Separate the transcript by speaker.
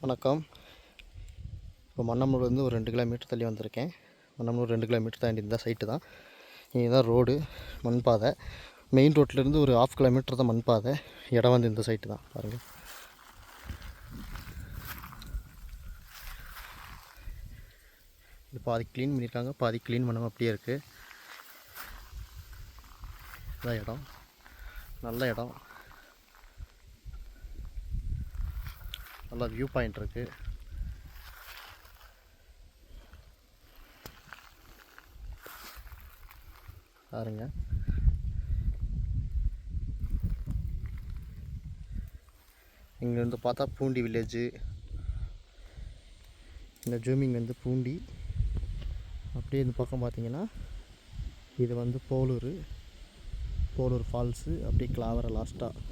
Speaker 1: வணக்கம். இப்போ மன்னமனூர்லேருந்து ஒரு 2 கிலோமீட்டர் தள்ளி வந்திருக்கேன். மன்னமனூர் 2 கிலோமீட்டர் தாண்டி இந்த சைட்டு தான். இங்கே தான் ரோடு, மண் பாதை. மெயின் ரோட்லேருந்து ஒரு 1/2 கிலோமீட்டர் தான் மண் பாதை. இடம் வந்து இந்த சைட்டு தான் பாருங்கள். இது பாதி க்ளீன் பண்ணியிருக்காங்க, பாதி க்ளீன் பண்ணாமல் அப்படியே இருக்குது. இதான் இடம், நல்ல இடம், நல்லா வியூ பாயிண்ட் இருக்குது. பாருங்க, இங்கேருந்து பார்த்தா பூண்டி வில்லேஜு. இந்த ஜூமிங் வந்து பூண்டி. அப்படியே இந்த பக்கம் பார்த்தீங்கன்னா இது வந்து போலூர் ஃபால்ஸு. அப்படியே கிளாவரை லாஸ்ட்டாக